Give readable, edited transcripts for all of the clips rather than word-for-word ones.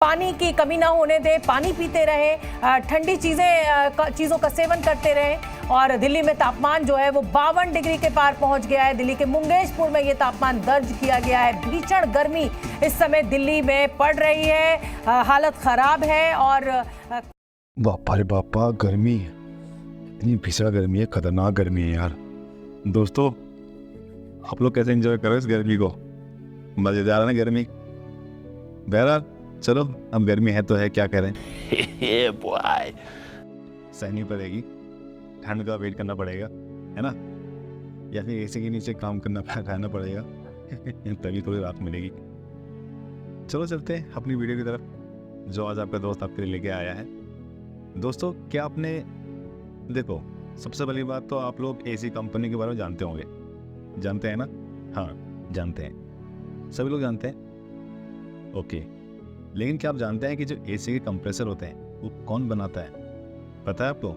पानी की कमी ना होने दें, पानी पीते रहें, ठंडी चीज़ों का सेवन करते रहें। और दिल्ली में तापमान जो है वो 52 डिग्री के पार पहुंच गया है। दिल्ली के मुंगेशपुर में ये तापमान दर्ज किया गया है। भीषण गर्मी इस समय दिल्ली में पड़ रही है, हालत खराब है। और बापा रे बापा, गर्मी इतनी भीषण गर्मी है, खतरनाक गर्मी है यार। दोस्तों, आप लोग कैसे एंजॉय कर रहे हो इस गर्मी को? मजेदार है ना गर्मी। बहरहाल चलो, अब गर्मी है तो है, क्या करें। बॉय सहनी पड़ेगी, ठंड का वेट करना पड़ेगा, है ना, या फिर एसी के नीचे काम रहना पड़ेगा तभी थोड़ी राहत मिलेगी। चलो चलते हैं अपनी वीडियो की तरफ, जो आज आपका दोस्त आपके लिए लेके आया है। दोस्तों, क्या आपने देखो, सबसे पहली बात तो आप लोग एसी कंपनी के बारे में जानते होंगे, जानते हैं ना? हाँ, जानते हैं, सभी लोग जानते हैं। ओके, लेकिन क्या आप जानते हैं कि जो एसी के कंप्रेसर होते हैं वो कौन बनाता है? पता है आपको?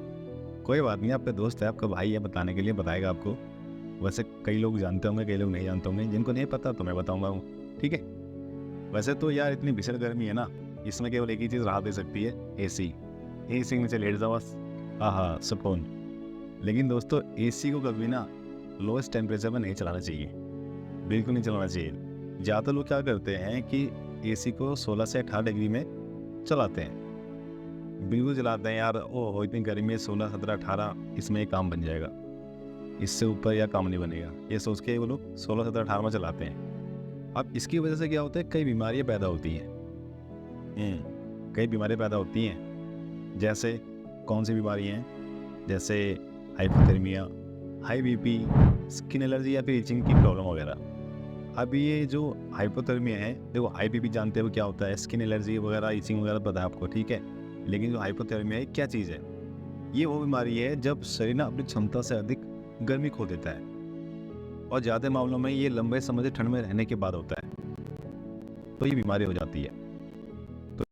कोई बात नहीं, आपका दोस्त है, आपका भाई है, बताने के लिए बताएगा आपको। वैसे कई लोग जानते होंगे, कई लोग नहीं जानते होंगे। जिनको नहीं पता तो मैं बताऊंगा, ठीक है। वैसे तो यार इतनी भीषण गर्मी है ना, इसमें केवल एक ही चीज़ राहत दे सकती है, एसी। एसी के नीचे लेट जाओ बस, हाँ सुकून। लेकिन दोस्तों, एसी को कभी ना लोएस्ट टेम्परेचर में नहीं चलाना चाहिए, बिल्कुल नहीं चलाना चाहिए। ज़्यादातर लोग क्या करते हैं कि एसी को 16 से 18 डिग्री में चलाते हैं, बिल्कुल चलाते हैं यार। ओह इतनी गर्मी में 16, 17, 18 इसमें एक काम बन जाएगा, इससे ऊपर या काम नहीं बनेगा, ये सोच के वो लोग 16, 17, 18 में चलाते हैं। अब इसकी वजह से क्या होता है, कई बीमारियां पैदा होती हैं। कई बीमारियां पैदा होती हैं। जैसे कौन सी बीमारियां हैं? जैसे hypothermia, high BP, skin allergy या फिर इचिंग की प्रॉब्लम वगैरह। अब ये जो हाइपोथर्मिया है, देखो हाई बीपी जानते हो क्या होता है, स्किन एलर्जी वगैरह, इचिंग वगैरह पता है आपको, ठीक है। लेकिन जो हाइपोथर्मिया है क्या चीज़ है? ये वो बीमारी है जब शरीर ना अपनी क्षमता से अधिक गर्मी खो देता है, और ज़्यादा मामलों में ये लंबे समय से ठंड में रहने के बाद होता है, तो ये बीमारी हो जाती है। तो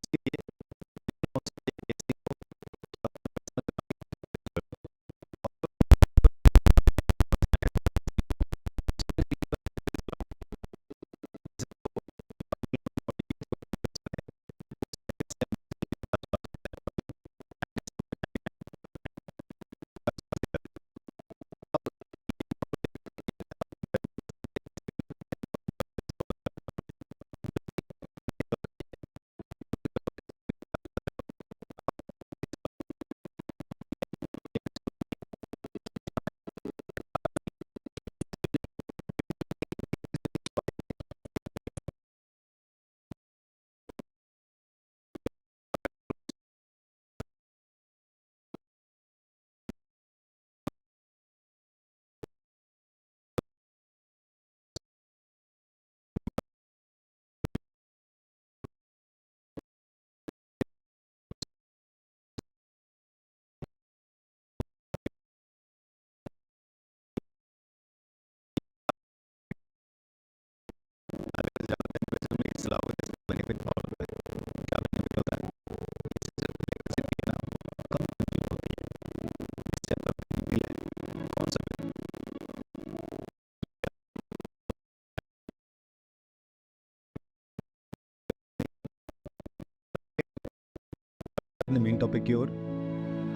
मेन टॉपिक की ओर।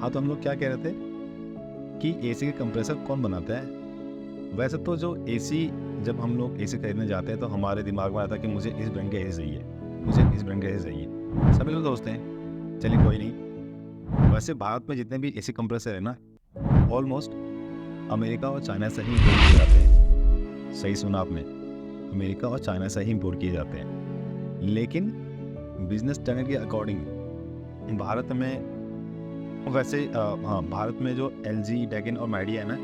हाँ, तो हम लोग क्या कह रहे थे कि एसी के कंप्रेसर कौन बनाता है। वैसे तो जो एसी, जब हम लोग एसी खरीदने जाते हैं तो हमारे दिमाग में आता है कि मुझे इस ब्रांड का एसी चाहिए, मुझे इस ब्रांड का एसी चाहिए। सभी लोग दोस्त हैं, चलिए कोई नहीं। वैसे भारत में जितने भी एसी कंप्रेसर है ना, ऑलमोस्ट अमेरिका और चाइना से ही इम्पोर्ट किए जाते हैं। सही सुना आपने, अमेरिका और चाइना से ही इम्पोर्ट किए जाते हैं। लेकिन बिजनेस स्टैंडर्ड के अकॉर्डिंग भारत में, वैसे हाँ, भारत में जो LG, डेकिन और माइडिया है ना,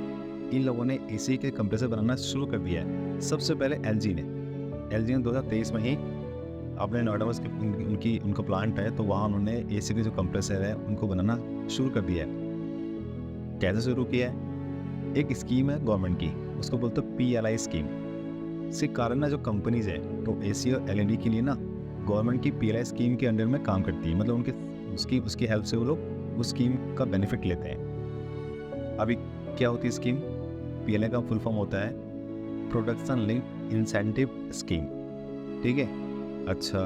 इन लोगों ने एसी के कंप्रेसर बनाना शुरू कर दिया है। सबसे पहले LG ने 2023 में ही अपने नोएडा में उनका प्लांट है, तो वहाँ उन्होंने एसी के जो कंप्रेसर है उनको बनाना शुरू कर दिया है। कैसे शुरू किया है? एक स्कीम है गवर्नमेंट की, उसको बोलते हैं PLI स्कीम। इसके कारण ना जो कंपनीज है, तो एसी और LND के लिए ना गवर्नमेंट की PLI स्कीम के अंडर में काम करती है। मतलब उसकी हेल्प से वो लोग उस स्कीम का बेनिफिट लेते हैं। अभी क्या होती है स्कीम? PLI का फुल फॉर्म होता है प्रोडक्शन लिंक्ड इंसेंटिव स्कीम, ठीक है। अच्छा,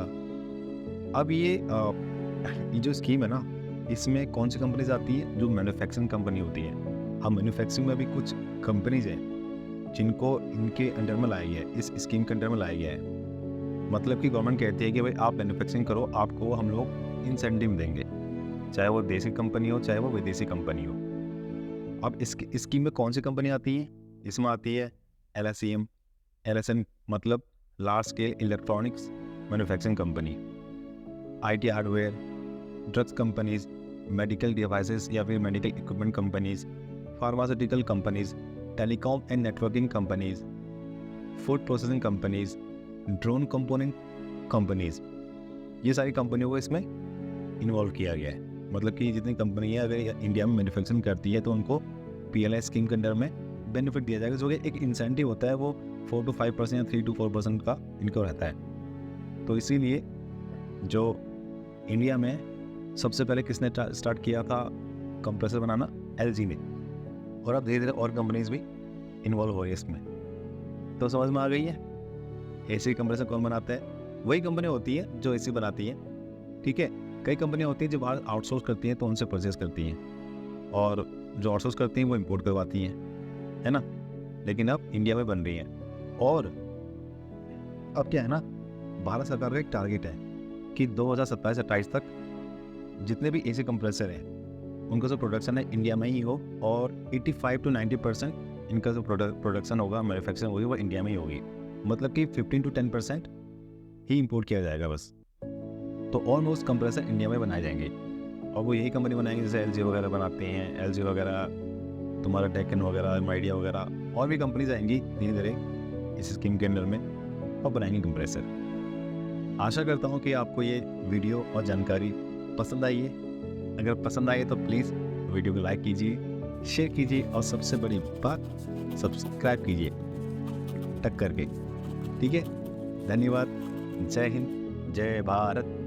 अब ये जो स्कीम है ना, इसमें कौन सी कंपनीज आती है? जो मैन्युफैक्चरिंग कंपनी होती है। अब मैन्युफैक्चरिंग में भी कुछ कंपनीज हैं जिनको इनके अंडर में लाया गया है, इस स्कीम के अंडर में लाया गया है। मतलब कि गवर्नमेंट कहती है कि भाई आप मैन्युफैक्चरिंग करो, आपको हम लोग इंसेंटिव देंगे, चाहे वो देसी कंपनी हो चाहे वो विदेशी कंपनी हो। अब इस स्कीम में कौन सी कंपनी आती है? इसमें आती है LSEM, LSN मतलब large scale electronics manufacturing company, IT hardware, drugs companies, medical devices या फिर medical equipment companies, pharmaceutical companies, telecom and networking companies, food processing companies, drone component companies. ये सारी कंपनियों को इसमें इन्वॉल्व किया गया है। मतलब कि जितनी कंपनियाँ अगर इंडिया में मैन्युफैक्चरिंग करती है तो उनको PLI स्कीम के अंडर में बेनिफिट दिया जाएगा, जो कि एक इंसेंटिव होता है, वो 4 to 5% या 3 to 4% का इनको रहता है। तो इसीलिए जो इंडिया में सबसे पहले किसने स्टार्ट किया था कंप्रेसर बनाना? LG ने। और अब धीरे धीरे और कंपनीज भी इन्वॉल्व हो रही है इसमें। तो समझ में आ गई है AC कंप्रेसर कौन बनाता है? वही कंपनी होती है जो AC बनाती है, ठीक है। कई कंपनियां होती हैं जो बाहर आउटसोर्स करती हैं तो उनसे परचेज करती हैं, और जो आउटसोर्स करती हैं वो इंपोर्ट करवाती हैं, है ना। लेकिन अब इंडिया में बन रही हैं। और अब क्या है ना, भारत सरकार का एक टारगेट है कि 2027-28 तक जितने भी AC कंप्रेसर हैं उनका जो प्रोडक्शन है इंडिया में ही हो, और 85 to 90% इनका जो प्रोडक्शन होगा, मैन्युफैक्चरिंग होगी, वो इंडिया में ही होगी। मतलब कि 15 to 10% ही इंपोर्ट किया जाएगा बस। तो ऑलमोस्ट कंप्रेसर इंडिया में बनाए जाएंगे, और वो यही कंपनी बनाएंगे जैसे LG वगैरह बनाते हैं, LG वगैरह, तुम्हारा टेकन वगैरह, माइडिया वगैरह, और भी कंपनीज आएंगी धीरे धीरे इस स्कीम के अंडर में और बनाएंगे कंप्रेसर। आशा करता हूँ कि आपको ये वीडियो और जानकारी पसंद आई है। अगर पसंद आई है तो प्लीज़ वीडियो को लाइक कीजिए, शेयर कीजिए, और सबसे बड़ी बात सब्सक्राइब कीजिए टक करके, ठीक है। धन्यवाद। जय हिंद, जय भारत।